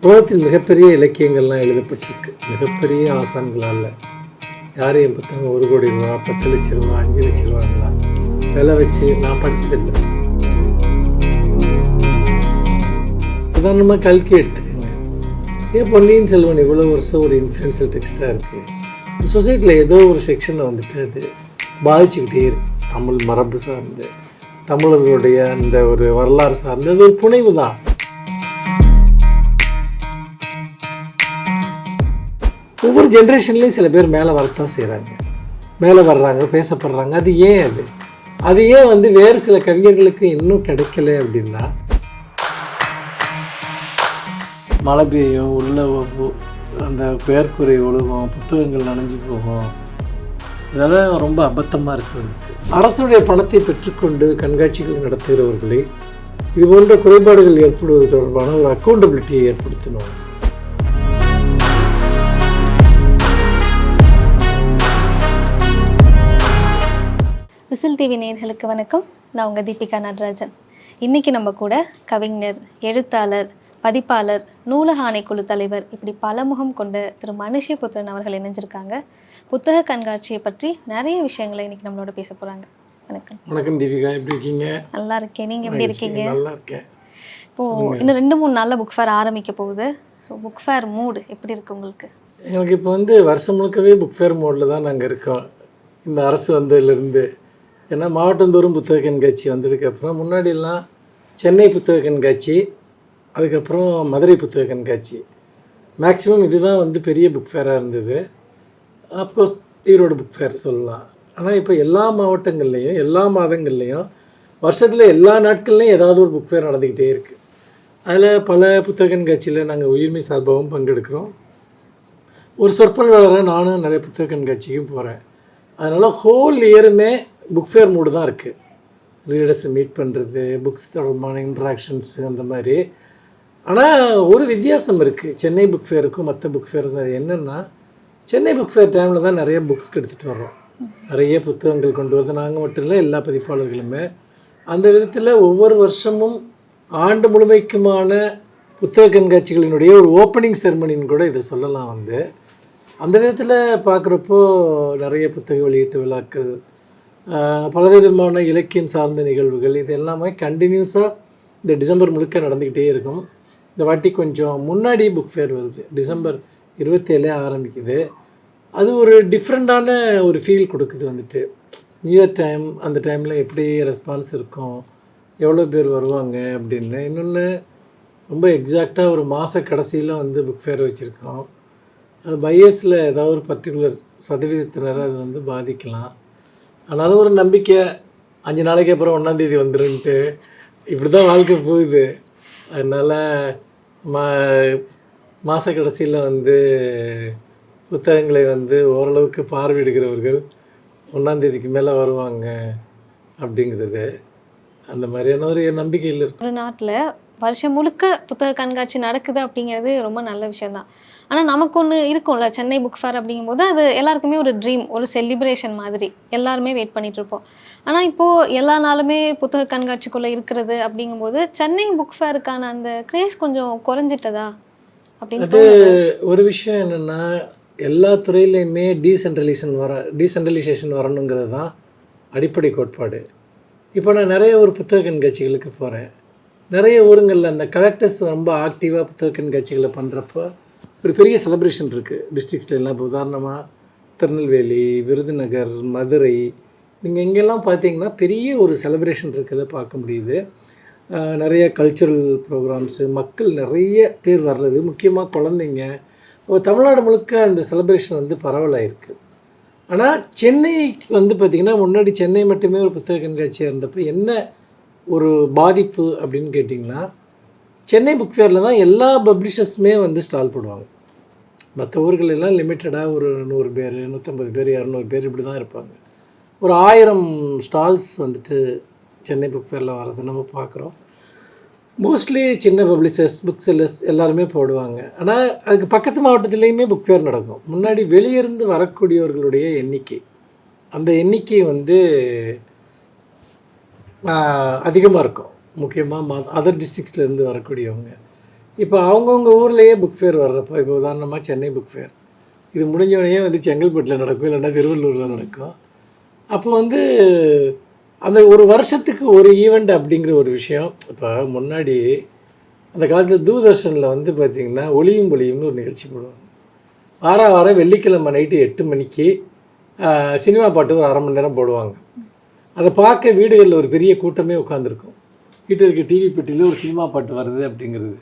உலகத்தில் மிகப்பெரிய இலக்கியங்கள்லாம் எழுதப்பட்டிருக்கு. மிகப்பெரிய ஆசான்களால். யார் என் புத்தகம் 1 கோடி ரூபா, 10 லட்சம் ரூபா, 5 லட்சம் ரூபாங்களாம் விலை வச்சு நான் படித்ததில்லை. உதாரணமாக கல்கி எடுத்துக்கோங்க. ஏன் பொன்னியின் செல்வன் இவ்வளோ வருஷம் ஒரு இன்ஃப்ளூயன்ஷியல் டெக்ஸ்ட்டாக இருக்குது. சொசைட்டியில் ஏதோ ஒரு செக்ஷனில் வந்துட்டு அது பாதிச்சுக்கிட்டே இருக்கு. தமிழ் மரபு சார்ந்து, தமிழர்களுடைய அந்த ஒரு வரலாறு சார்ந்து அது ஒரு புனைவு தான். ஒவ்வொரு ஜென்ரேஷன்லேயும் சில பேர் மேலே வரத்தான் செய்கிறாங்க, மேலே வர்றாங்க, பேசப்படுறாங்க. அது ஏன் வேறு சில கவிஞர்களுக்கு இன்னும் கிடைக்கல அப்படின்னா, மழை பெய்யும், உள்ள அந்த வேர்க்குறை ஒழுகும், புத்தகங்கள் நனைஞ்சு போகும். இதெல்லாம் ரொம்ப அபத்தமாக இருக்குது. அரசுடைய பணத்தை பெற்றுக்கொண்டு கண்காட்சிகள் நடத்துகிறவர்களே இது போன்ற குறைபாடுகள் ஏற்படுவது தொடர்பான ஒரு அக்கௌண்டபிலிட்டியை ஏற்படுத்தணும். விசில் டிவி நேயர்களுக்கு வணக்கம். நான் உங்கள் தீபிகா நடராஜன். இன்றைக்கி நம்ம கூட கவிஞர், எழுத்தாளர், பதிப்பாளர், நூலக ஆணைக்குழு தலைவர், இப்படி பலமுகம் கொண்ட திரு மனுஷ்யபுத்திரன் அவர்கள் இணைஞ்சிருக்காங்க. புத்தக கண்காட்சியை பற்றி நிறைய விஷயங்களை இன்றைக்கி நம்மளோட பேச போகிறாங்க. வணக்கம். வணக்கம் தீபிகா, எப்படி இருக்கீங்க? நல்லா இருக்கேன். நீங்கள் எப்படி இருக்கீங்க? நல்லா இருக்கேன். இப்போது இன்னும் 2-3 நாளில் புக் ஃபேர் ஆரம்பிக்க போகுது. ஸோ புக் ஃபேர் மூடு எப்படி இருக்குது உங்களுக்கு? எங்களுக்கு இப்போ வருஷம் முழுக்கவே புக் ஃபேர் மோடில் தான் நாங்கள் இருக்கோம். இந்த அரசு வந்ததுலேருந்து. ஏன்னா மாவட்டந்தோறும் புத்தக கண்காட்சி வந்ததுக்கப்புறம், முன்னாடியெல்லாம் சென்னை புத்தக கண்காட்சி, அதுக்கப்புறம் மதுரை புத்தக கண்காட்சி, மேக்ஸிமம் இதுதான் பெரிய புக் ஃபேராக இருந்தது. அஃப்கோர்ஸ் ஈரோடு புக் ஃபேர் சொல்லலாம். ஆனால் இப்போ எல்லா மாவட்டங்கள்லேயும் எல்லா மாதங்கள்லேயும் வருஷத்தில் எல்லா நாட்கள்லேயும் ஏதாவது ஒரு புக் ஃபேர் நடந்துக்கிட்டே இருக்குது. அதில் பல புத்தக கண்காட்சியில் நாங்கள் உயிர்மை சார்பாகவும் பங்கெடுக்கிறோம். ஒரு சொற்பொழிவாளராக நானும் நிறைய புத்தக கண்காட்சிக்கும் போகிறேன். அதனால் ஹோல் இயருமே புக் ஃபேர் மூடு தான் இருக்குது. ரீடர்ஸை மீட் பண்ணுறது, புக்ஸ் தொடர்பான இன்ட்ராக்ஷன்ஸு, அந்த மாதிரி. ஆனால் ஒரு வித்தியாசம் இருக்குது சென்னை புக் ஃபேருக்கும் மற்ற புக் ஃபேருக்கும். அது என்னென்னா, சென்னை புக் ஃபேர் டைமில் தான் நிறைய புக்ஸ் எடுத்துகிட்டு வர்றோம், நிறைய புத்தகங்கள் கொண்டு வருது. நாங்கள் மட்டும் இல்லை, எல்லா பதிப்பாளர்களுமே. அந்த விதத்தில் ஒவ்வொரு வருஷமும் ஆண்டு முழுமைக்குமான புத்தக கண்காட்சிகளினுடைய ஒரு ஓப்பனிங் செரமனின்னு கூட இதை சொல்லலாம். அந்த விதத்தில் பார்க்குறப்போ நிறைய புத்தக வெளியீட்டு விழாக்கள், பலவிதமான இலக்கியம் சார்ந்த நிகழ்வுகள், இது எல்லாமே கண்டினியூஸாக இந்த டிசம்பர் முழுக்க நடந்துக்கிட்டே இருக்கும். இந்த வாட்டி கொஞ்சம் முன்னாடி புக் ஃபேர் வருது, டிசம்பர் 27 ஆரம்பிக்குது. அது ஒரு டிஃப்ரெண்ட்டான ஒரு ஃபீல் கொடுக்குது. நியூ இயர் டைம், அந்த டைமில் எப்படி ரெஸ்பான்ஸ் இருக்கும், எவ்வளோ பேர் வருவாங்க அப்படின்னு. இன்னொன்று, ரொம்ப எக்ஸாக்டாக ஒரு மாத கடைசியில் புக் ஃபேர் வச்சுருக்கோம். அது பையஸில் ஏதாவது ஒரு பர்டிகுலர் சதவீதத்தினர் அது பாதிக்கலாம். ஆனாலும் ஒரு நம்பிக்கை, 5 நாளைக்கு அப்புறம் 1ஆம் தேதி வந்துருன்ட்டு. இப்படி தான் வாழ்க்கை போகுது. அதனால் மாத கடைசியில் புத்தகங்களை ஓரளவுக்கு பார்வையிடுகிறவர்கள் 1ஆம் தேதிக்கு மேலே வருவாங்க அப்படிங்கிறது அந்த மாதிரியான ஒரு நம்பிக்கையில் இருக்கு. ஒரு நாட்டில் வருஷம் முழுக்க புத்தக கண்காட்சி நடக்குது அப்படிங்கிறது ரொம்ப நல்ல விஷயந்தான். ஆனால் நமக்கு ஒன்று இருக்கும்ல, சென்னை புக் ஃபேர் அப்படிங்கும்போது அது எல்லாருக்குமே ஒரு ட்ரீம், ஒரு செலிப்ரேஷன் மாதிரி எல்லாருமே வெயிட் பண்ணிகிட்ருப்போம். ஆனால் இப்போது எல்லா நாளுமே புத்தக கண்காட்சிக்குள்ளே இருக்கிறது அப்படிங்கும்போது சென்னை புக் ஃபேருக்கான அந்த கிரேஸ் கொஞ்சம் குறைஞ்சிட்டதா அப்படின்ட்டு ஒரு விஷயம் என்னென்னா, எல்லா துறையிலையுமே டீசென்ட்ரலைசேஷன் வரணுங்கிறது தான் அடிப்படை கோட்பாடு. இப்போ நான் நிறைய ஒரு புத்தக கண்காட்சிகளுக்கு போகிறேன். நிறைய ஊருங்களில் அந்த கலெக்டர்ஸ் ரொம்ப ஆக்டிவாக புத்தக கண்காட்சிகளை பண்ணுறப்போ ஒரு பெரிய செலிப்ரேஷன் இருக்குது டிஸ்ட்ரிக்ஸில் எல்லாம். இப்போ உதாரணமாக திருநெல்வேலி, விருதுநகர், மதுரை, நீங்கள் எங்கெல்லாம் பார்த்தீங்கன்னா பெரிய ஒரு செலிப்ரேஷன் இருக்கிறத பார்க்க முடியுது. நிறைய கல்ச்சுரல் ப்ரோக்ராம்ஸு, மக்கள் நிறைய பேர் வர்றது, முக்கியமாக குழந்தைங்க. தமிழ்நாடு முழுக்க அந்த செலிப்ரேஷன் பரவலாயிருக்கு. ஆனால் சென்னைக்கு பார்த்திங்கன்னா, முன்னாடி சென்னை மட்டுமே ஒரு புத்தக கண்காட்சியாக இருந்தப்போ என்ன ஒரு பாதிப்பு அப்படின்னு கேட்டிங்கன்னா, சென்னை புக் ஃபேரில் தான் எல்லா பப்ளிஷர்ஸுமே ஸ்டால் போடுவாங்க. மற்ற ஊர்களெல்லாம் லிமிட்டடாக ஒரு 100 பேர், 150 பேர், 200 பேர் இப்படி தான் இருப்பாங்க. ஒரு 1000 ஸ்டால்ஸ் சென்னை புக் ஃபேரில் வர்றது நம்ம பார்க்குறோம். மோஸ்ட்லி சின்ன பப்ளிஷர்ஸ், புக் செல்லர்ஸ் எல்லாருமே போடுவாங்க. ஆனால் அதுக்கு பக்கத்து மாவட்டத்துலேயுமே புக் ஃபேர் நடக்கும். முன்னாடி வெளியிருந்து வரக்கூடியவர்களுடைய எண்ணிக்கை, அந்த எண்ணிக்கை அதிகமாக இருக்கும். முக்கியமாக அதர் டிஸ்ட்ரிக்ஸ்லேருந்து வரக்கூடியவங்க. இப்போ அவங்கவுங்க ஊர்லேயே புக் ஃபேர் வர்றப்போ, இப்போ உதாரணமாக சென்னை புக் ஃபேர், இது முடிஞ்சோடனே வந்து செங்கல்பட்டில் நடக்கும், இல்லைன்னா திருவள்ளூரில் நடக்கும். அப்போ வந்து அந்த ஒரு வருஷத்துக்கு ஒரு ஈவெண்ட் அப்படிங்கிற ஒரு விஷயம். இப்போ முன்னாடி அந்த காலத்தில் தூர்தர்ஷனில் வந்து பார்த்திங்கன்னா ஒளியும் ஒளியும்னு ஒரு நிகழ்ச்சி போடுவாங்க. வாரம் வெள்ளிக்கிழமை நைட்டு 8 மணிக்கு சினிமா பாட்டு ஒரு 1/2 மணி நேரம் போடுவாங்க. அதை பார்க்க வீடுகளில் ஒரு பெரிய கூட்டமே உட்காந்துருக்கும். வீட்டில் இருக்க டிவி பெட்டியில் ஒரு சினிமா பாட்டு வருது அப்படிங்கிறது.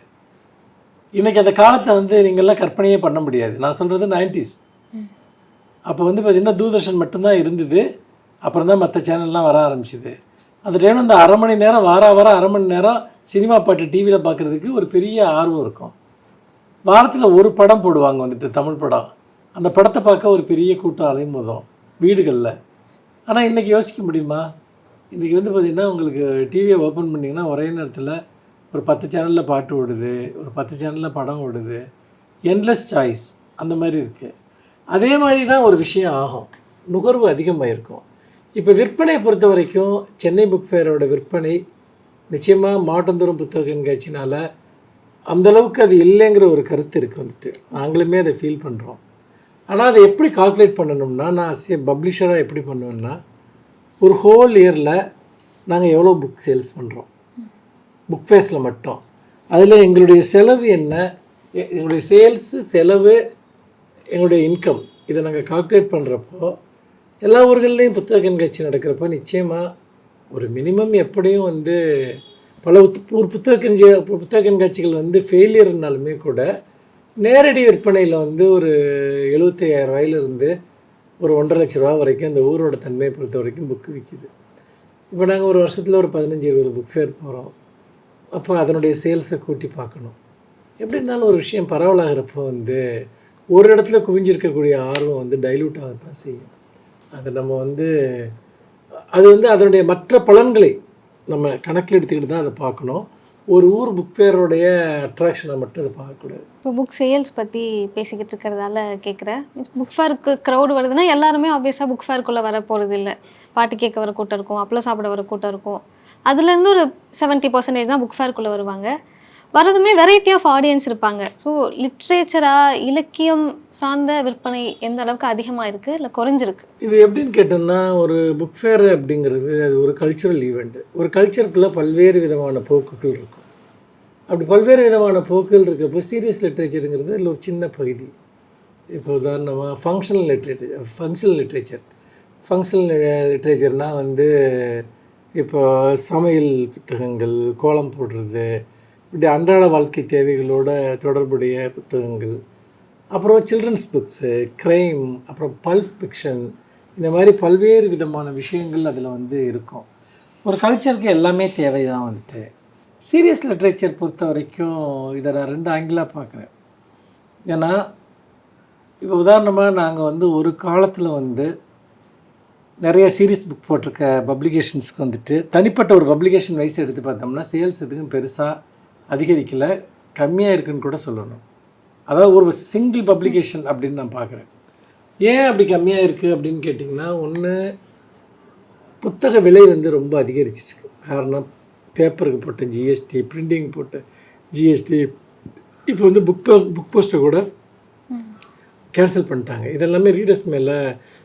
இன்றைக்கி அந்த காலத்தை வந்து நீங்கள்லாம் கற்பனையே பண்ண முடியாது. நான் சொல்கிறது 90s. அப்போ வந்து பார்த்திங்கன்னா தூர்தர்ஷன் மட்டும்தான் இருந்தது. அப்புறம் தான் மற்ற சேனல்லாம் வர ஆரம்பிச்சிது. அந்த டைம் இந்த 1/2 மணி நேரம் வாரம் 1/2 மணி நேரம் சினிமா பாட்டு டிவியில் பார்க்குறதுக்கு ஒரு பெரிய ஆர்வம் இருக்கும். வாரத்தில் ஒரு படம் போடுவாங்க வந்துட்டு, தமிழ் படம். அந்த படத்தை பார்க்க ஒரு பெரிய கூட்டம் அலைமோதும் வீடுகளில். ஆனால் இன்றைக்கி யோசிக்க முடியுமா? இன்றைக்கி வந்து பார்த்திங்கன்னா உங்களுக்கு டிவியை ஓப்பன் பண்ணிங்கன்னா ஒரே நேரத்தில் ஒரு 10 சேனலில் பாட்டு ஓடுது, ஒரு 10 சேனலில் படம் ஓடுது. என்லெஸ் சாய்ஸ் அந்த மாதிரி இருக்குது. அதே மாதிரி தான் ஒரு விஷயம் ஆகும், நுகர்வு அதிகமாக இருக்கும். இப்போ விற்பனை பொறுத்த வரைக்கும் சென்னை புக் ஃபேரோட விற்பனை நிச்சயமாக மாவட்டந்தோறும் புத்தக கண்காட்சினால் அந்தளவுக்கு அது இல்லைங்கிற ஒரு கருத்து இருக்குது வந்துட்டு. நாங்களுமே அதை ஃபீல் பண்ணுறோம். ஆனால் அதை எப்படி கால்குலேட் பண்ணணும்னா, நான் பப்ளிஷராக எப்படி பண்ணுவேன்னா, ஒரு ஹோல் இயரில் நாங்கள் எவ்வளோ புக் சேல்ஸ் பண்ணுறோம் புக் ஃபேஸில் மட்டும், அதில் எங்களுடைய செலவு என்ன, எங்களுடைய சேல்ஸு செலவு, எங்களுடைய இன்கம், இதை நாங்கள் கால்குலேட் பண்ணுறப்போ எல்லா ஊர்கள்லேயும் புத்தக கண்காட்சி நடக்கிறப்போ நிச்சயமாக ஒரு மினிமம் எப்படியும் வந்து பல புத்தக கண்காட்சிகள் வந்து ஃபெயிலியர்னாலுமே கூட நேரடி விற்பனையில் வந்து ஒரு 75,000 ரூபாயிலிருந்து ஒரு 1.5 லட்ச ரூபா வரைக்கும் அந்த ஊரோட தன்மையை பொறுத்த வரைக்கும் புக்கு விற்கிது. இப்போ நாங்கள் ஒரு வருஷத்தில் ஒரு 15-20 புக் ஃபேர் போகிறோம். அப்போ அதனுடைய சேல்ஸை கூட்டி பார்க்கணும். எப்படின்னாலும் ஒரு விஷயம் பரவலாகிறப்போ வந்து ஒரு இடத்துல குவிஞ்சிருக்கக்கூடிய ஆர்வம் வந்து டைல்யூட் ஆகத்தான் செய்யும். அது நம்ம வந்து அது வந்து அதனுடைய மற்ற பலன்களை நம்ம கணக்கில் எடுத்துக்கிட்டு தான் அதை பார்க்கணும். ஒரு ஊர் புக் ஃபேரோடைய அட்ராக்ஷனை மட்டும் அதை பார்க்கக்கூடாது. இப்போ புக் சேல்ஸ் பற்றி பேசிக்கிட்டு இருக்கிறதால கேட்குறேன். புக் ஃபேருக்கு க்ரௌடு வருதுன்னா எல்லாருமே ஆப்வியஸாக புக் ஃபேருக்குள்ளே வர போகிறது இல்லை. பாட்டு கேட்க வர கூட்டம் இருக்கும், அப்பளம் சாப்பிட வர கூட்டம் இருக்கும். அதுலேருந்து ஒரு 70% தான் புக் ஃபேருக்குள்ளே வருவாங்க. வரதுமே வெரைட்டி ஆஃப் ஆடியன்ஸ் இருப்பாங்க. ஸோ லிட்ரேச்சராக இலக்கியம் சார்ந்த விற்பனை எந்த அளவுக்கு அதிகமாக இருக்குது இல்லை குறைஞ்சிருக்கு? இது எப்படின்னு கேட்டோம்னா, ஒரு புக் ஃபேர் அப்படிங்கிறது அது ஒரு கல்ச்சுரல் ஈவெண்ட்டு. ஒரு கல்ச்சருக்குள்ளே பல்வேறு விதமான போக்குகள் இருக்கும். அப்படி பல்வேறு விதமான போக்குகள் இருக்கப்போ சீரியஸ் லிட்ரேச்சருங்கிறது இதில் ஒரு சின்ன பகுதி. இப்போ உதாரணமாக ஃபங்க்ஷனல் லிட்ரேச்சர்னால் வந்து இப்போ சமையல் புத்தகங்கள், கோலம் போடுறது, இப்படி அன்றாட வாழ்க்கை தேவைகளோட தொடர்புடைய புத்தகங்கள், அப்புறம் சில்ட்ரன்ஸ் புக்ஸு, க்ரைம், அப்புறம் பல்ப் ஃபிக்ஷன், இந்த மாதிரி பல்வேறு விதமான விஷயங்கள் அதில் வந்து இருக்கும். ஒரு கல்ச்சருக்கு எல்லாமே தேவை தான் வந்துட்டு. சீரியஸ் லிட்ரேச்சர் பொறுத்த வரைக்கும் இதை நான் 2 ஆங்கிளாக பார்க்குறேன். ஏன்னா இப்போ உதாரணமாக நாங்கள் வந்து ஒரு காலத்தில் வந்து நிறைய சீரியஸ் புக் போட்டிருக்க பப்ளிகேஷன்ஸ்க்கு வந்துட்டு தனிப்பட்ட ஒரு பப்ளிகேஷன் வைஸ் எடுத்து பார்த்தோம்னா சேல்ஸ் எதுக்கும் பெருசாக அதிகரிக்கலை, கம்மியாக இருக்குன்னு கூட சொல்லணும். அதாவது ஒரு சிங்கிள் பப்ளிகேஷன் அப்படின்னு நான் பார்க்குறேன். ஏன் அப்படி கம்மியாக இருக்குது அப்படின்னு கேட்டிங்கன்னா, ஒன்று புத்தக விலை வந்து ரொம்ப அதிகரிச்சிச்சு. காரணம் பேப்பருக்கு போட்ட ஜிஎஸ்டி, பிரிண்டிங் போட்ட ஜிஎஸ்டி, இப்போ வந்து புக் போஸ்ட்டை கூட கேன்சல் பண்ணிட்டாங்க. இதெல்லாமே ரீடர்ஸ் மேலே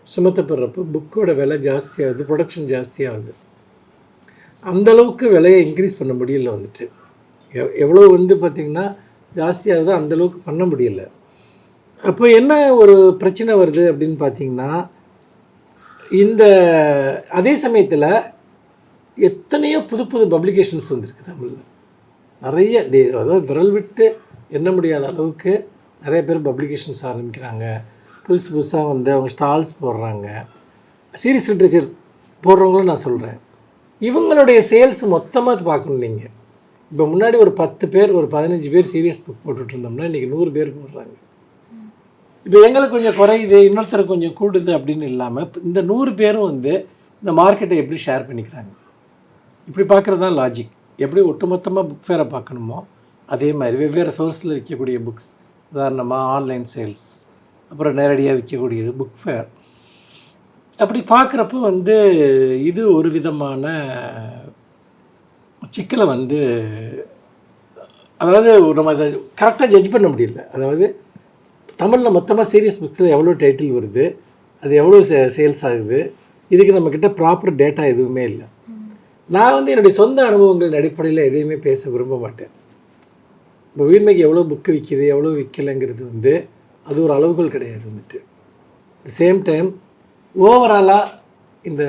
சுமத்தப்படுறப்போ புக்கோட விலை ஜாஸ்தியாகுது, ப்ரொடக்ஷன் ஜாஸ்தியாகுது. அந்தளவுக்கு விலையை இன்க்ரீஸ் பண்ண முடியல வந்துட்டு. எவ்வளோ வந்து பார்த்திங்கன்னா ஜாஸ்தியாகுதோ அந்தளவுக்கு பண்ண முடியல. அப்போ என்ன ஒரு பிரச்சனை வருது அப்படின்னு பார்த்திங்கன்னா, இந்த அதே சமயத்தில் எத்தனையோ புது பப்ளிகேஷன்ஸ் வந்திருக்கு தமிழில். நிறைய அதாவது விரல் விட்டு எண்ண முடியாத அளவுக்கு நிறைய பேர் பப்ளிகேஷன்ஸ் ஆரம்பிக்கிறாங்க. புதுசாக வந்து அவங்க ஸ்டால்ஸ் போடுறாங்க. சீரியஸ் லிட்ரேச்சர் போடுறவங்களும் நான் சொல்கிறேன். இவங்களுடைய சேல்ஸ் மொத்தமாக பார்க்கணும் நீங்கள். இப்போ முன்னாடி ஒரு 10 பேர், ஒரு 15 பேர் சீரியஸ் புக் போட்டுட்டு இருந்தோம்னா இன்றைக்கி 100 பேர் போடுறாங்க. இப்போ எங்களுக்கு கொஞ்சம் குறையுது, இன்னொருத்தருக்கு கொஞ்சம் கூடுது அப்படின்னு இல்லாமல் இந்த 100 பேரும் வந்து இந்த மார்க்கெட்டை எப்படி ஷேர் பண்ணிக்கிறாங்க, இப்படி பார்க்குறது தான் லாஜிக். எப்படி ஒட்டுமொத்தமாக புக் ஃபேரை பார்க்கணுமோ அதே மாதிரி வெவ்வேறு சோர்ஸில் விற்கக்கூடிய புக்ஸ், உதாரணமாக ஆன்லைன் சேல்ஸ், அப்புறம் நேரடியாக விற்கக்கூடியது புக் ஃபேர். அப்படி பார்க்குறப்போ வந்து இது ஒரு விதமான சிக்கலை வந்து அதாவது நம்ம அதை கரெக்டாக ஜட்ஜ் பண்ண முடியல. அதாவது தமிழில் மொத்தமாக சீரியஸ் புக்ஸில் எவ்வளோ டைட்டில் வருது, அது எவ்வளோ சேல்ஸ் ஆகுது, இதுக்கு நம்மக்கிட்ட ப்ராப்பர் டேட்டா எதுவுமே இல்லை. நான் வந்து என்னுடைய சொந்த அனுபவங்களின் அடிப்படையில் எதையுமே பேச விரும்ப மாட்டேன். இப்போ உயிர்மைக்கு எவ்வளோ புக்கு விற்கிது எவ்வளோ விற்கலைங்கிறது வந்து அது ஒரு அளவுகள் கிடையாது. வந்துட்டு சேம் டைம் ஓவராலாக இந்த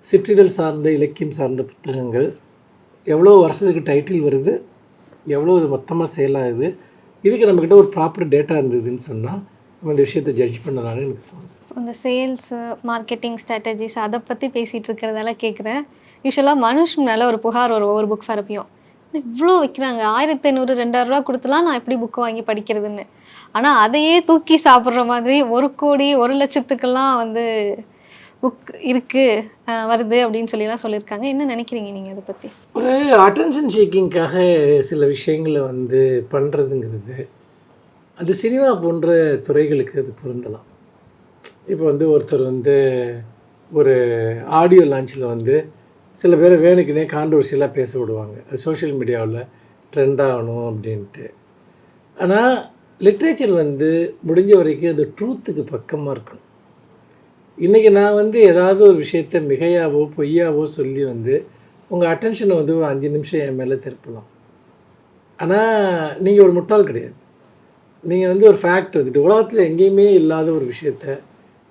சிற்றிதழ் சார்ந்த இலக்கியம் சார்ந்த புத்தகங்கள் எவ்வளோ வருஷத்துக்கு டைட்டில் வருது, எவ்வளோ இது மொத்தமாக சேல் ஆகுது, இதுக்கு நம்மக்கிட்ட ஒரு ப்ராப்பர் டேட்டா இருந்ததுன்னு சொன்னால் நம்ம இந்த விஷயத்தை ஜட்ஜ் பண்ணலான்னு எனக்கு தோணுது. இந்த சேல்ஸு மார்க்கெட்டிங் ஸ்ட்ராட்டஜிஸ் அதை பற்றி பேசிகிட்டு இருக்கிறதால கேட்குறேன். யூஸ்வலாக மனுஷ் மேலே ஒரு புகார் வரும் ஒவ்வொரு புக் ஃபேரப்பையும். இவ்வளோ விற்கிறாங்க, 1500 2000 கொடுத்துலாம் நான் எப்படி புக்கு வாங்கி படிக்கிறதுன்னு. ஆனால் அதையே தூக்கி சாப்பிட்ற மாதிரி 1 கோடி 1 லட்சத்துக்கெல்லாம் வந்து புக் இருக்குது வருது அப்படின்னு சொல்லிலாம் சொல்லியிருக்காங்க. என்ன நினைக்கிறீங்க நீங்கள் அதை பற்றி? ஒரு அட்டென்ஷன் சீக்கிங்காக சில விஷயங்களை வந்து பண்ணுறதுங்கிறது அது சினிமா போன்ற துறைகளுக்கு அது பொருந்தலாம். இப்போ வந்து ஒருத்தர் வந்து ஒரு ஆடியோ லான்ச்சில் வந்து சில பேர் வேணுக்குனே கான்ட்ரவர்சியலாக பேச விடுவாங்க, அது சோஷியல் மீடியாவில் ட்ரெண்ட் ஆகணும் அப்படின்ட்டு. ஆனால் லிட்ரேச்சர் வந்து முடிஞ்ச வரைக்கும் அது ட்ரூத்துக்கு பக்கமாக இருக்கணும். இன்றைக்கி நான் வந்து ஏதாவது ஒரு விஷயத்தை மிகையாவோ பொய்யாவோ சொல்லி வந்து உங்கள் அட்டென்ஷனை வந்து 5 நிமிஷம் என் மேலே திருப்பலாம். ஆனால் நீங்கள் ஒரு முட்டாள் கிடையாது. நீங்கள் வந்து ஒரு ஃபேக்ட் வந்துட்டு உலகத்தில் எங்கேயுமே இல்லாத ஒரு விஷயத்த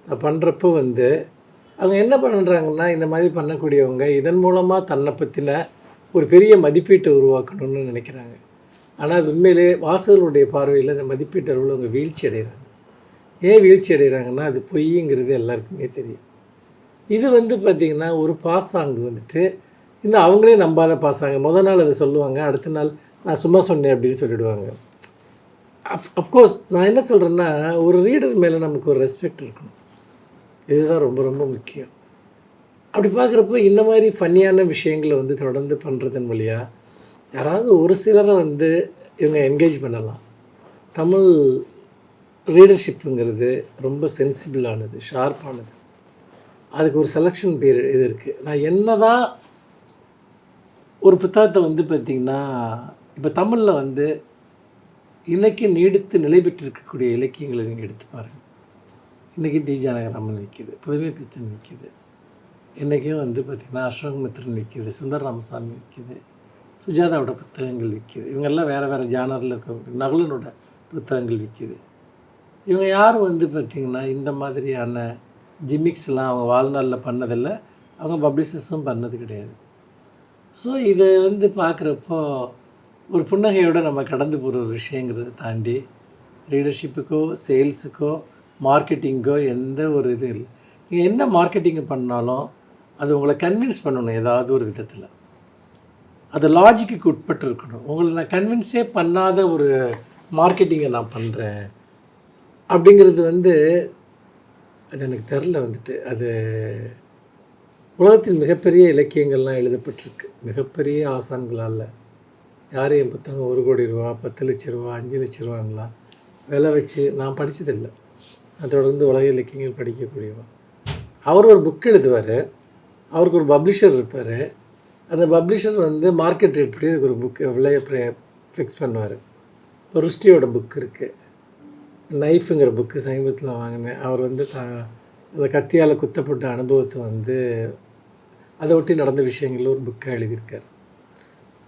பண்ணுறப்போ வந்து அவங்க என்ன பண்ணுறாங்கன்னா, இந்த மாதிரி பண்ணக்கூடியவங்க இதன் மூலமாக தன்னை பற்றின ஒரு பெரிய மதிப்பீட்டை உருவாக்கணும்னு நினைக்கிறாங்க. ஆனால் அது உண்மையிலே வாசகர்களுடைய பார்வையில் அந்த மதிப்பீட்டு அளவில் அவங்க வீழ்ச்சி அடைகிறாங்க. ஏன் வீழ்ச்சி அடைகிறாங்கன்னா அது பொய்ங்கிறது எல்லாருக்குமே தெரியும். இது வந்து பார்த்திங்கன்னா ஒரு பாசாங்கு வந்துட்டு இன்னும் அவங்களே நம்பாத பாசாங்க. முதல் நாள் அதை சொல்லுவாங்க, அடுத்த நாள் நான் சும்மா சொன்னேன் அப்படின்னு சொல்லிவிடுவாங்க. அஃப்கோர்ஸ் நான் என்ன சொல்கிறேன்னா, ஒரு ரீடர் மேலே நமக்கு ஒரு ரெஸ்பெக்ட் இருக்கணும். இதுதான் ரொம்ப ரொம்ப முக்கியம். அப்படி பார்க்குறப்போ இந்த மாதிரி ஃபன்னியான விஷயங்களை வந்து தொடர்ந்து பண்ணுறதன் வழியாக யாராவது ஒரு சிலரை வந்து இவங்க என்கேஜ் பண்ணலாம். தமிழ் ரீடர்ஷிப்புங்கிறது ரொம்ப சென்சிபிளானது, ஷார்ப்பானது. அதுக்கு ஒரு செலெக்ஷன் பீரியட் இது இருக்குது. நான் என்ன தான் ஒரு புத்தகத்தை வந்து பார்த்திங்கன்னா இப்போ தமிழில் வந்து இன்றைக்கி நீடித்து நிலை பெற்றிருக்கக்கூடிய இலக்கியங்களை நீங்கள் எடுத்து பாருங்கள். இன்றைக்கி தி ஜானகராமன் விற்கிது, புதுமை பித்தன் விற்கிது, இன்றைக்கும் வந்து பார்த்திங்கன்னா அசோகமித்ரன் விற்கிது, சுந்தர ராமசாமி விற்கிது, சுஜாதாவோட புத்தகங்கள் விற்கிது. இவங்கெல்லாம் வேறு வேறு ஜானரில் இருக்க நகுலனோட புத்தகங்கள் விற்கிது. இவங்க யாரும் வந்து பார்த்திங்கன்னா இந்த மாதிரியான ஜிமிக்ஸ்லாம் அவங்க வாழ்நாளில் பண்ணதில்லை, அவங்க பப்ளிஷர்ஸும் பண்ணது கிடையாது. ஸோ இதை வந்து பார்க்குறப்போ ஒரு புன்னகையோடு நம்ம கடந்து போகிற ஒரு விஷயங்கிறத தாண்டி ரீடர்ஷிப்புக்கோ சேல்ஸுக்கோ மார்க்கெட்டிங்கோ எந்த ஒரு இது இல்லை. நீங்கள் என்ன மார்க்கெட்டிங்கு பண்ணாலும் அது உங்களை கன்வின்ஸ் பண்ணணும் ஏதாவது ஒரு விதத்தில். அது லாஜிக்கு உட்பட்டு இருக்கணும். உங்களை நான் கன்வின்ஸே பண்ணாத ஒரு மார்க்கெட்டிங்கை நான் பண்ணுறேன் அப்படிங்கிறது வந்து அது எனக்கு தெரில. வந்துட்டு அது உலகத்தில் மிகப்பெரிய இலக்கியங்கள்லாம் எழுதப்பட்டிருக்கு மிகப்பெரிய ஆசான்களால். யாரும் என் புத்தகம் 1 கோடி ரூபா 10 லட்ச ரூபா 5 லட்ச ரூபாங்களாம் விலை வச்சு நான் படித்ததில்லை. நான் தொடர்ந்து உலக இலக்கியங்கள் படிக்கக்கூடியவன். அவர் ஒரு புக் எழுதுவார், அவருக்கு ஒரு பப்ளிஷர் இருப்பார். அந்த பப்ளிஷர் வந்து மார்க்கெட் ரேட் படி ஒரு புக்கு விலையை ஃபிக்ஸ் பண்ணுவார். இப்போ ருஷ்டியோட புக் இருக்குது, நைஃபுங்கிற புக்கு சமீபத்தில் வாங்கினேன். அவர் வந்து அந்த கத்தியால் குத்தப்பட்ட அனுபவத்தை வந்து அதை ஒட்டி நடந்த விஷயங்களில் ஒரு புக்காக எழுதியிருக்கார்.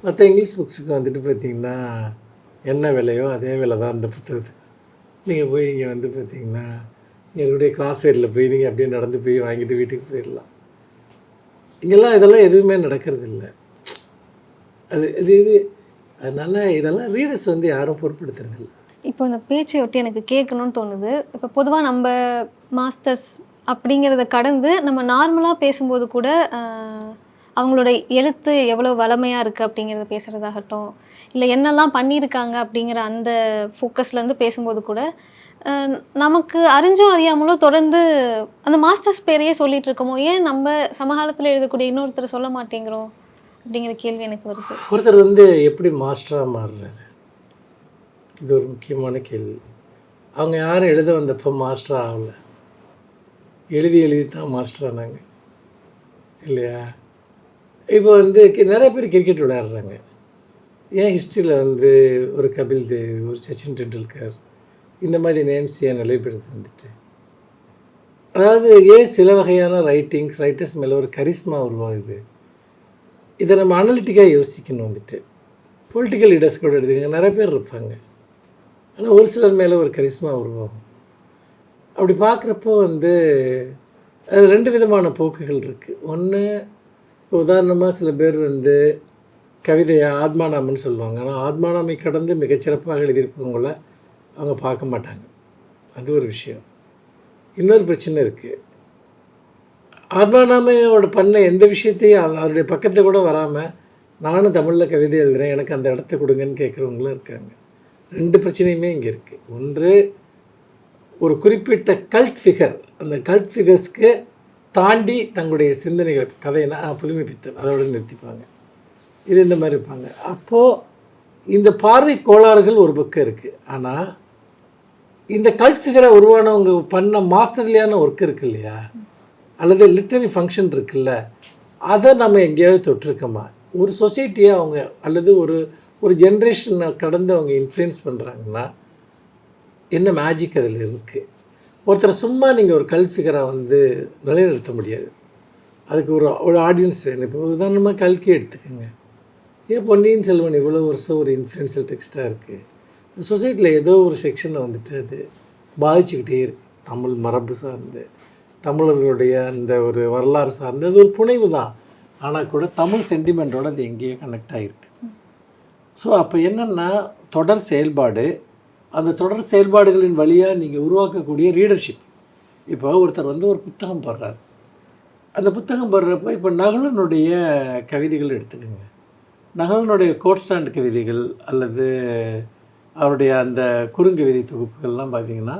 மற்ற இங்கிலீஷ் புக்ஸுக்கு வந்துட்டு பார்த்திங்கன்னா என்ன விலையோ அதே விலை தான் அந்த புத்தகத்துக்கு. நீங்கள் போய் இங்கே வந்து பார்த்திங்கன்னா எங்களுடைய கிளாஸ் வேரில் போய் நீங்கள் அப்படியே நடந்து போய் வாங்கிட்டு வீட்டுக்கு போயிடலாம். இங்கெல்லாம் இதெல்லாம் எதுவுமே நடக்கிறது இல்லை. இது அதனால் இதெல்லாம் ரீடர்ஸ் வந்து யாரும் பொருட்படுத்துறதில்லை. இப்போ இந்த பேச்சை ஒட்டி எனக்கு கேட்கணும்னு தோணுது. இப்போ பொதுவாக நம்ம மாஸ்டர்ஸ் அப்படிங்கிறத கடந்து நம்ம நார்மலாக பேசும்போது கூட அவங்களோட எழுத்து எவ்வளோ வளமையாக இருக்குது அப்படிங்கிறத பேசுகிறதாகட்டும், இல்லை என்னெல்லாம் பண்ணியிருக்காங்க அப்படிங்கிற அந்த ஃபோக்கஸ்லேருந்து பேசும்போது கூட நமக்கு அறிஞ்சோ அறியாமலோ தொடர்ந்து அந்த மாஸ்டர்ஸ் பேரையே சொல்லிகிட்டு இருக்கோமோ, ஏன் நம்ம சமகாலத்தில் எழுதக்கூடிய இன்னொருத்தர் சொல்ல மாட்டேங்கிறோம் அப்படிங்கிற கேள்வி எனக்கு வருது. ஒருத்தர் வந்து எப்படி மாஸ்டராக மாறுறாரு, இது ஒரு முக்கியமான கேள்வி. அவங்க யாரும் எழுத வந்தப்போ மாஸ்டர் ஆகலை, எழுதி தான் மாஸ்டர் ஆனாங்க இல்லையா? இப்போ வந்து நிறைய பேர் கிரிக்கெட் விளையாடுறாங்க. ஏன் ஹிஸ்ட்ரியில் வந்து ஒரு கபில் தேவ், ஒரு சச்சின் டெண்டுல்கர் இந்த மாதிரி நேம்ஸ் ஏன் நிலைப்படுத்து வந்துட்டு? அதாவது ஏன் சில வகையான ரைட்டர்ஸ் மேலே ஒரு கரிஸ்மா உருவாகுது? இதை நம்ம அனலிட்டிக்காக யோசிக்கணும் வந்துட்டு. பொலிட்டிக்கல் லீடர்ஸ் கூட எடுத்துக்கங்க, நிறைய பேர் இருப்பாங்க, ஆனால் ஒரு சிலர் மேலே ஒரு கரிஸ்மா உருவாகும். அப்படி பார்க்குறப்போ வந்து ரெண்டு விதமான போக்குகள் இருக்குது. ஒன்று, உதாரணமாக சில பேர் வந்து கவிதையை ஆத்மானாமன்னு சொல்லுவாங்க. ஆனால் ஆத்மானாமை கடந்து மிகச்சிறப்பாக எழுதியிருப்பவங்கள அவங்க பார்க்க மாட்டாங்க. அது ஒரு விஷயம். இன்னொரு பிரச்சனை இருக்குது. ஆத்மானாமையோட பண்ண எந்த விஷயத்தையும் அவருடைய பக்கத்தில் கூட வராமல் நானும் தமிழில் கவிதை எழுதுகிறேன், எனக்கு அந்த இடத்த கொடுங்கன்னு கேட்குறவங்களும் இருக்காங்க. ரெண்டு பிரச்சனையுமே இங்கே இருக்குது. ஒன்று, ஒரு குறிப்பிட்ட கல்ட் ஃபிகர், அந்த கல்ட் ஃபிகர்ஸ்க்கு தாண்டி தங்களுடைய சிந்தனைகள், கதையினா புதுமைப்பித்தல் அதோடு நிறுத்திப்பாங்க. இது இந்த மாதிரி இருப்பாங்க. அப்போது இந்த பார்வை கோளாறுகள் ஒரு பக்கம் இருக்குது. ஆனால் இந்த கல்ட் ஃபிகரை உருவானவங்க பண்ண மாஸ்டர்லியான ஒர்க் இருக்கு இல்லையா, அல்லது லிட்டரரி ஃபங்க்ஷன் இருக்குல்ல, அதை நம்ம எங்கேயாவது தொட்டிருக்கோமா? ஒரு சொசைட்டியை அவங்க அல்லது ஒரு ஜென்ரேஷனை கடந்து அவங்க இன்ஃப்ளூயன்ஸ் பண்ணுறாங்கன்னா என்ன மேஜிக் அதில் இருக்குது? ஒருத்தரை சும்மா நீங்கள் ஒரு கல்ட் ஃபிகரை வந்து நிலைநிறுத்த முடியாது. அதுக்கு ஒரு ஆடியன்ஸ் வேணும். இப்போ உதாரணமாக கல்கி எடுத்துக்கோங்க. ஏன் பொன்னியின் செல்வன் இவ்வளோ வருஷம் ஒரு இன்ஃப்ளூயன்ஷியல் டெக்ஸ்ட்டாக இருக்குது? சொசைட்டியில் ஏதோ ஒரு செக்ஷனை வந்துட்டு அது பாதிச்சுக்கிட்டே இருக்குது. தமிழ் மரபு சார்ந்து, தமிழர்களுடைய அந்த ஒரு வரலாறு சார்ந்து, அது ஒரு புனைவு தான். ஆனால் கூட தமிழ் சென்டிமெண்ட்டோடு அது எங்கேயோ கனெக்ட் ஆகிருக்கு. ஸோ அப்போ என்னென்னா, தொடர் செயல்பாடு, அந்த தொடர் செயல்பாடுகளின் வழியாக நீங்கள் உருவாக்கக்கூடிய ரீடர்ஷிப். இப்போ ஒருத்தர் வந்து ஒரு புத்தகம் போடுறார். அந்த புத்தகம் போடுறப்போ இப்போ நகுலனுடைய கவிதைகள் எடுத்துக்கோங்க. நகுலனுடைய கோட் ஸ்டாண்ட் கவிதைகள் அல்லது அவருடைய அந்த குறுங்கவிதை தொகுப்புகள்லாம் பார்த்திங்கன்னா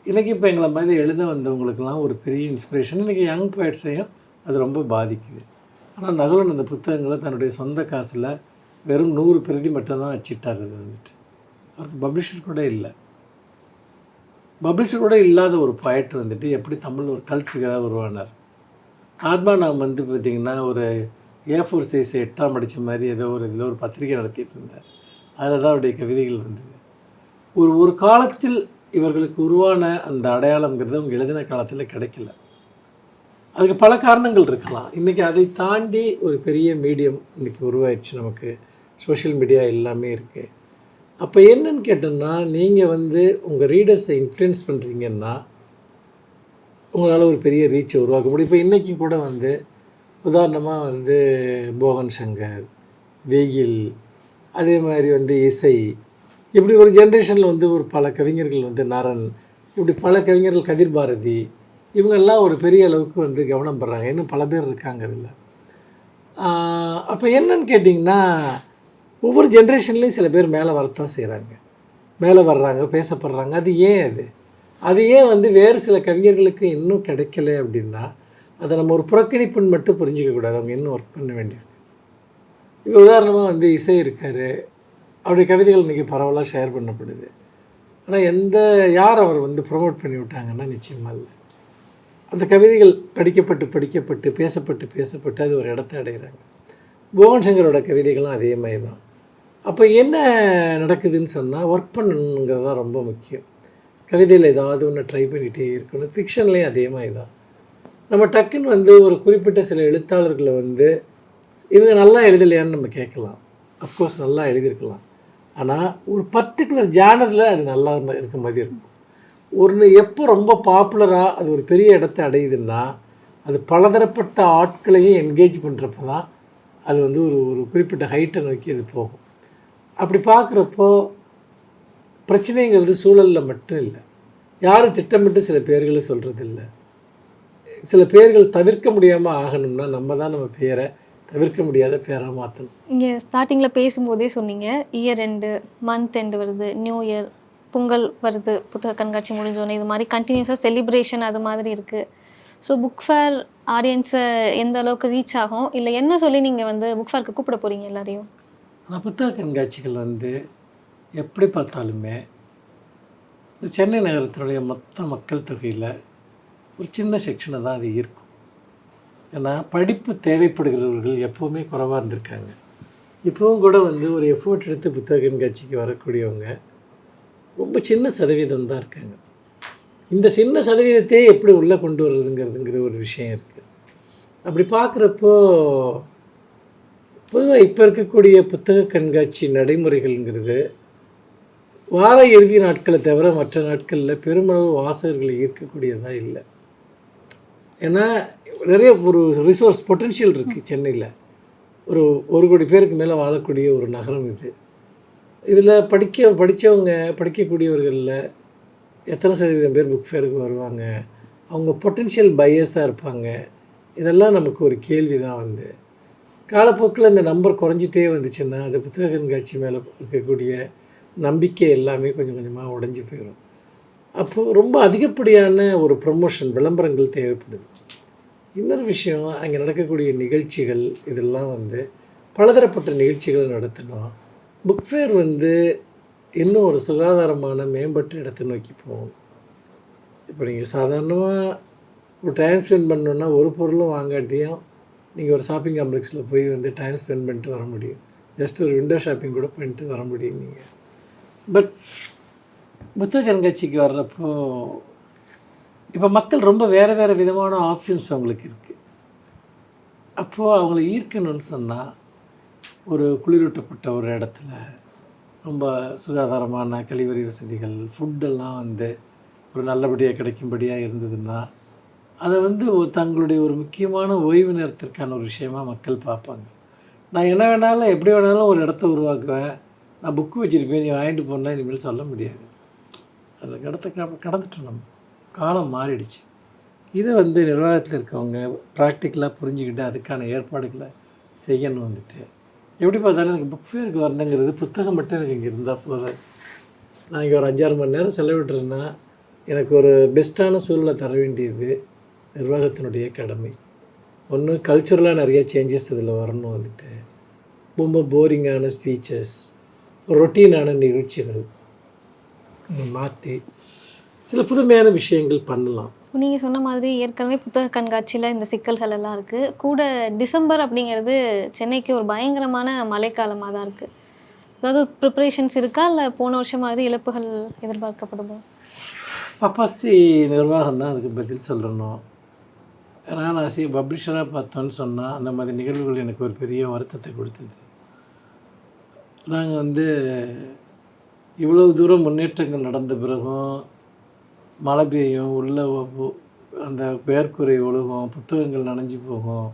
இன்றைக்கி இப்போ எங்களை மாதிரி எழுத வந்தவங்களுக்கெல்லாம் ஒரு பெரிய இன்ஸ்பிரேஷன். இன்றைக்கி யங் போய்ட்ஸையும் அது ரொம்ப பாதிக்குது. ஆனால் நகுலன் அந்த புத்தகங்களை தன்னுடைய சொந்த காசில் வெறும் 100 பிரதி மட்டும்தான் வச்சுட்டார். அது வந்துட்டு அவருக்கு பப்ளிஷர் கூட இல்லை. பப்ளிஷர் கூட இல்லாத ஒரு பாய்ட் வந்துட்டு எப்படி தமிழ் ஒரு கல்ட் ஃபிகராக உருவானார்? ஆத்மானாம் வந்து பார்த்திங்கன்னா ஒரு A4 சைஸ் 8ஆம் அடித்த மாதிரி ஏதோ ஒரு இதில் ஒரு பத்திரிகை நடத்திட்டு இருந்தார். அதில் தான் அவருடைய கவிதைகள் வந்தது. ஒரு காலத்தில் இவர்களுக்கு உருவான அந்த அடையாளங்கிறது அவங்க எழுதின காலத்தில் கிடைக்கல. அதுக்கு பல காரணங்கள் இருக்கலாம். இன்றைக்கி அதை தாண்டி ஒரு பெரிய மீடியம் இன்றைக்கி உருவாயிடுச்சு. நமக்கு சோஷியல் மீடியா எல்லாமே இருக்குது. அப்போ என்னன்னு கேட்டோம்னா, நீங்கள் வந்து உங்கள் ரீடர்ஸை இன்ஃப்ளூயன்ஸ் பண்ணுறீங்கன்னா உங்களால் ஒரு பெரிய ரீச்சை உருவாக்க முடியும். இப்போ இன்றைக்கி கூட வந்து உதாரணமாக வந்து போகன் சங்கர், வெயில், அதே மாதிரி வந்து இசை, இப்படி ஒரு ஜென்ரேஷனில் வந்து ஒரு பல கவிஞர்கள் வந்து நரன், இப்படி பல கவிஞர்கள், கதிர் பாரதி, இவங்கெல்லாம் ஒரு பெரிய அளவுக்கு வந்து கவனம் படுறாங்க. இன்னும் பல பேர் இருக்காங்க இதில். அப்போ என்னன்னு கேட்டிங்கன்னா, ஒவ்வொரு ஜென்ரேஷன்லேயும் சில பேர் மேலே வரத்தான் செய்கிறாங்க, மேலே வர்றாங்க, பேசப்படுறாங்க. அது ஏன் வந்து வேறு சில கவிஞர்களுக்கு இன்னும் கிடைக்கல அப்படின்னா, அதை நம்ம ஒரு புறக்கணிப்புன்னு மட்டும் புரிஞ்சிக்கக்கூடாது. அவங்க இன்னும் ஒர்க் பண்ண வேண்டியது. இப்போ உதாரணமாக வந்து இசை இருக்கார், அவருடைய கவிதைகள் இன்றைக்கி பரவலாக ஷேர் பண்ணப்படுது. ஆனால் யார் அவர் வந்து ப்ரொமோட் பண்ணி விட்டாங்கன்னா நிச்சயமாக இல்லை. அந்த கவிதைகள் படிக்கப்பட்டு பேசப்பட்டு அது ஒரு இடத்த அடைகிறாங்க. போகன் சங்கரோட கவிதைகளும் அதே மாதிரி தான். அப்போ என்ன நடக்குதுன்னு சொன்னால், ஒர்க் பண்ணணுங்கிறது தான் ரொம்ப முக்கியம். கவிதையில் ஏதாவது ஒன்று ட்ரை பண்ணிகிட்டே இருக்கணும். ஃபிக்ஷன்லேயும் அதே மாதிரி தான். நம்ம டக்குன்னு வந்து ஒரு குறிப்பிட்ட சில எழுத்தாளர்களை வந்து இவங்க நல்லா எழுதலையான்னு நம்ம கேட்கலாம். அஃப்கோர்ஸ் நல்லா எழுதியிருக்கலாம். ஆனால் ஒரு பர்டிகுலர் ஜானரில் அது நல்லா இருக்க மாதிரி இருக்கும். எப்போ ரொம்ப பாப்புலராக அது ஒரு பெரிய இடத்தை அடையுதுன்னா, அது பலதரப்பட்ட ஆட்களையும் என்கேஜ் பண்ணுறப்ப தான் அது வந்து ஒரு குறிப்பிட்ட ஹைட்டை நோக்கி அது போகும். அப்படி பார்க்குறப்போ பிரச்சனைங்கிறது சூழலில் மட்டும் இல்லை. யாரும் திட்டமிட்டு சில பேர்களை சொல்கிறது இல்லை. சில பேர்கள் தவிர்க்க முடியாமல் ஆகணும்னா நம்ம தான் நம்ம பேரை தவிர்க்க முடியாத பேராக மாற்றணும். இங்கே ஸ்டார்டிங்கில் பேசும்போதே சொன்னீங்க, இயர் எண்டு, மந்த் எண்டு வருது, நியூ இயர், பொங்கல் வருது, புத்தக கண்காட்சி முடிஞ்சோன்னே, இது மாதிரி கண்டினியூஸாக செலிப்ரேஷன் அது மாதிரி இருக்குது. ஸோ புக் ஃபேர் ஆடியன்ஸை எந்த அளவுக்கு ரீச் ஆகும், இல்லை என்ன சொல்லி நீங்கள் வந்து புக் ஃபேருக்கு கூப்பிட போகிறீங்க எல்லாரையும்? ஆனால் புத்தக கண்காட்சிகள் வந்து எப்படி பார்த்தாலுமே இந்த சென்னை நகரத்தினுடைய மொத்த மக்கள் தொகையில் ஒரு சின்ன செக்ஷனை தான் அது இருக்கும். ஏன்னா படிப்பு தேவைப்படுகிறவர்கள் எப்போவுமே குறைவாக இருந்திருக்காங்க. இப்போவும் கூட வந்து ஒரு எஃபோர்ட் எடுத்து புத்தக கண்காட்சிக்கு வரக்கூடியவங்க ரொம்ப சின்ன சதவீதம் தான் இருக்காங்க. இந்த சின்ன சதவீதத்தையே எப்படி உள்ளே கொண்டு வர்றதுங்கிறதுங்கிற ஒரு விஷயம் இருக்குது. அப்படி பார்க்குறப்போ பொதுவாக இப்போ இருக்கக்கூடிய புத்தக கண்காட்சி நடைமுறைகள்ங்கிறது வார இறுதி நாட்களை தவிர மற்ற நாட்களில் பெருமளவு வாசகர்களை ஈர்க்கக்கூடியதாக இல்லை. ஏன்னா நிறைய ஒரு ரிசோர்ஸ் பொட்டென்ஷியல் இருக்குது சென்னையில். ஒரு 1 கோடி பேருக்கு மேலே வாழக்கூடிய ஒரு நகரம் இது. இதில் படித்தவங்க படிக்கக்கூடியவர்களில் எத்தனை சதவீதம் பேர் புக் ஃபேருக்கு வருவாங்க, அவங்க பொட்டென்ஷியல் பையஸாக இருப்பாங்க. இதெல்லாம் நமக்கு ஒரு கேள்வி தான். வந்து காலப்போக்கில் இந்த நம்பர் குறைஞ்சிட்டே வந்துச்சுன்னா அது புத்தக கண்காட்சி மேலே இருக்கக்கூடிய நம்பிக்கை எல்லாமே கொஞ்சம் கொஞ்சமாக உடைஞ்சு போயிடும். அப்போது ரொம்ப அதிகப்படியான ஒரு ப்ரமோஷன் விளம்பரங்கள் தேவைப்படுது. இன்னொரு விஷயம், அங்கே நடக்கக்கூடிய நிகழ்ச்சிகள் இதெல்லாம் வந்து பலதரப்பட்ட நிகழ்ச்சிகளை நடத்தணும். புக் ஃபேர் வந்து இன்னும் ஒரு சுகாதாரமான மேம்பட்ட இடத்தை நோக்கி போகும். இப்போ நீங்கள் சாதாரணமாக ஒரு டைம் ஸ்பெண்ட் பண்ணணுன்னா ஒரு பொருளும் வாங்காட்டியும் நீங்கள் ஒரு ஷாப்பிங் காம்ப்ளெக்ஸில் போய் வந்து டைம் ஸ்பெண்ட் பண்ணிட்டு வர முடியும். ஜஸ்ட் ஒரு விண்டோ ஷாப்பிங் கூட பண்ணிட்டு வர முடியும் நீங்கள். பட் புத்தக கண்காட்சிக்கு வர்றப்போ இப்போ மக்கள் ரொம்ப வேறு வேறு விதமான ஆப்ஷன்ஸ் அவங்களுக்கு இருக்குது. அப்போது அவங்கள ஈர்க்கணும்னு சொன்னால் ஒரு குளிரூட்டப்பட்ட ஒரு இடத்துல ரொம்ப சுகாதாரமான கழிவறை வசதிகள், ஃபுட்டெல்லாம் வந்து ஒரு நல்லபடியாக கிடைக்கும்படியாக இருந்ததுன்னா அதை வந்து தங்களுடைய ஒரு முக்கியமான ஓய்வு நேரத்திற்கான ஒரு விஷயமாக மக்கள் பார்ப்பாங்க. நான் என்ன வேணாலும் எப்படி வேணாலும் ஒரு இடத்த உருவாக்குவேன், நான் புக்கு வச்சுருப்பேன், நீ வாங்கிட்டு போனால் இனிமேல் சொல்ல முடியாது. அந்த இடத்த கடந்துட்டோம். நம்ம காலம் மாறிடுச்சு. இதை வந்து நிர்வாகத்தில் இருக்கவங்க ப்ராக்டிக்கலாக புரிஞ்சுக்கிட்டு அதுக்கான ஏற்பாடுகளை செய்யணும். வந்துட்டு எப்படி பார்த்தாலும் எனக்கு புக் ஃபேருக்கு வரணுங்கிறது புத்தகம் மட்டும் எனக்கு இங்கே இருந்தால் போதும். நான் இங்கே ஒரு 5-6 மணி நேரம் செலவிட்றேன்னா எனக்கு ஒரு பெஸ்ட்டான சூழ்நிலை தர வேண்டியது நிர்வாகத்தினுடைய கடமை. ஒன்று கல்ச்சுரலாக நிறைய சேஞ்சஸ் இதில் வரணும். வந்துட்டு ரொம்ப போரிங்கான ஸ்பீச்சஸ், ரொட்டீனான நிகழ்ச்சிகள் மாற்றி சில புதுமையான விஷயங்கள் பண்ணலாம். நீங்கள் சொன்ன மாதிரி ஏற்கனவே புத்தக கண்காட்சியில் இந்த சிக்கல்கள் எல்லாம் இருக்குது. கூட டிசம்பர் அப்படிங்கிறது சென்னைக்கு ஒரு பயங்கரமான மழைக்காலமாக தான் இருக்குது. அதாவது ப்ரிப்பரேஷன்ஸ் இருக்கா, இல்லை போன வருஷம் மாதிரி இழப்புகள் எதிர்பார்க்கப்படுமோ? பப்பாசி நிர்வாகம் தான் அதுக்கு பதில் சொல்லணும். ஏன்னா நான் பப்ளிஷராக பார்த்தோன்னு சொன்னால் அந்த மாதிரி நிகழ்வுகள் எனக்கு ஒரு பெரிய வருத்தத்தை கொடுத்தது. நாங்கள் வந்து இவ்வளவு தூரம் முன்னேற்றங்கள் நடந்த பிறகும் மழை பெய்யும், உள்ள அந்த வேர்க்குறை ஒழுகும், புத்தகங்கள் நனைஞ்சு போகும்.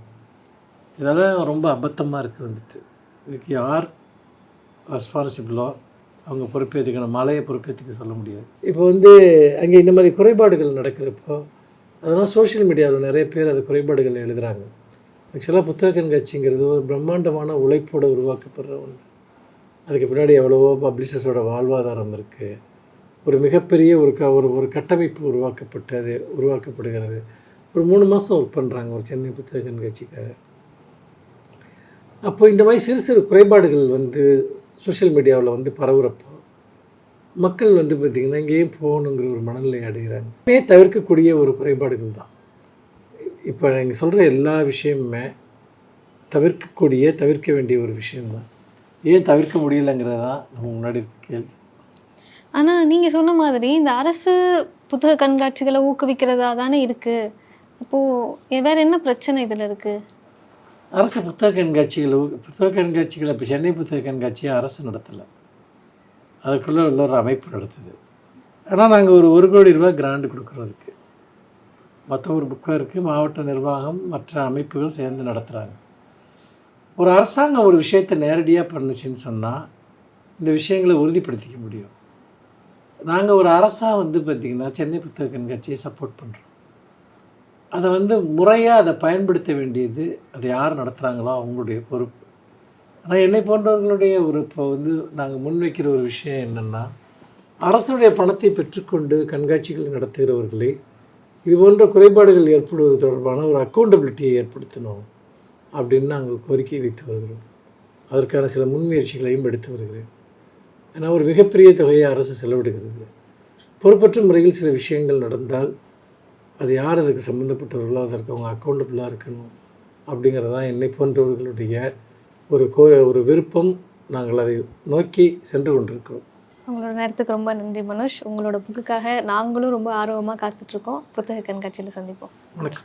இதெல்லாம் ரொம்ப அபத்தமாக இருக்குது. வந்துட்டு இதுக்கு யார் ரெஸ்பான்சிபிளோ அவங்க பொறுப்பேற்றுக்கணும். மழையை பொறுப்பேற்றுக்க சொல்ல முடியாது. இப்போ வந்து அங்கே இந்த மாதிரி குறைபாடுகள் நடக்கிறப்போ அதெல்லாம் சோஷியல் மீடியாவில் நிறைய பேர் அது குறைபாடுகள் எழுதுகிறாங்க. ஆக்சுவலாக புத்தக கண்காட்சிங்கிறது ஒரு பிரம்மாண்டமான உழைப்போடு உருவாக்கப்படுற ஒன்று. அதுக்கு பின்னாடி எவ்வளவோ பப்ளிஷர்ஸோட வாழ்வாதாரம் இருக்குது. ஒரு மிகப்பெரிய ஒரு கட்டமைப்பு உருவாக்கப்படுகிறது. ஒரு 3 மாதம் ஒர்க் பண்ணுறாங்க ஒரு சென்னை புத்தக கண்காட்சிக்காக. அப்போ இந்த மாதிரி சிறு சிறு குறைபாடுகள் வந்து சோஷியல் மீடியாவில் வந்து பரவுறப்போ மக்கள் வந்து பார்த்திங்கன்னா இங்கேயும் போகணுங்கிற ஒரு மனநிலை அடைகிறாங்க. தவிர்க்கக்கூடிய ஒரு குறைபாடுகள் தான். இப்போ நீங்கள் சொல்கிற எல்லா விஷயமுமே தவிர்க்க வேண்டிய ஒரு விஷயம்தான். ஏன் தவிர்க்க முடியலைங்கிறது தான் நம்ம முன்னாடி இருக்க கேள்வி. ஆனால் நீங்கள் சொன்ன மாதிரி இந்த அரசு புத்தக கண்காட்சிகளை ஊக்குவிக்கிறதா தானே இருக்குது. அப்போது வேறு என்ன பிரச்சனை இதில் இருக்குது? அரசு புத்தக கண்காட்சிகளை இப்போ சென்னை புத்தக கண்காட்சியை அரசு நடத்தலை, அதுக்குள்ளே உள்ள ஒரு அமைப்பு நடத்துது. ஆனால் நாங்கள் ஒரு 1 கோடி ரூபா கிராண்ட் கொடுக்குறதுக்கு மற்ற ஒரு புக்காருக்கு மாவட்ட நிர்வாகம் மற்ற அமைப்புகள் சேர்ந்து நடத்துகிறாங்க. ஒரு அரசாங்கம் ஒரு விஷயத்தை நேரடியாக பண்ணுச்சுன்னு சொன்னால் இந்த விஷயங்களை உறுதிப்படுத்திக்க முடியும். நாங்கள் ஒரு அரசாக வந்து பார்த்திங்கன்னா சென்னை புத்தக கண்காட்சியை சப்போர்ட் பண்ணுறோம். அதை வந்து முறையாக அதை பயன்படுத்த வேண்டியது அதை யார் நடத்துகிறாங்களோ அவங்களுடைய பொறுப்பு. ஆனால் என்னை போன்றவர்களுடைய ஒரு இப்போ வந்து நாங்கள் முன்வைக்கிற ஒரு விஷயம் என்னென்னா, அரசுடைய பணத்தை பெற்றுக்கொண்டு கண்காட்சிகள் நடத்துகிறவர்களை இது போன்ற குறைபாடுகள் ஏற்படுவது தொடர்பான ஒரு அக்கௌண்டபிலிட்டியை ஏற்படுத்தணும் அப்படின்னு நாங்கள் கோரிக்கை வைத்து வருகிறோம். அதற்கான சில முன்முயற்சிகளையும் எடுத்து வருகிறேன். ஏன்னா ஒரு மிகப்பெரிய தொகையை அரசு செலவிடுகிறது. பொறுப்பற்ற முறையில் சில விஷயங்கள் நடந்தால் அது யார் அதுக்கு சம்மந்தப்பட்டவர்களோ அதற்கு அவங்க அக்கௌண்டபிளாக இருக்கணும் அப்படிங்கிறதான் என்னை போன்றவர்களுடைய ஒரு விருப்பம். நாங்கள் அதை நோக்கி சென்று கொண்டிருக்கிறோம். உங்களோட நேரத்துக்கு ரொம்ப நன்றி மனோஜ். உங்களோட புக்குக்காக நாங்களும் ரொம்ப ஆர்வமாக காத்துட்ருக்கோம். புத்தக கண்காட்சியில் சந்திப்போம். வணக்கம்.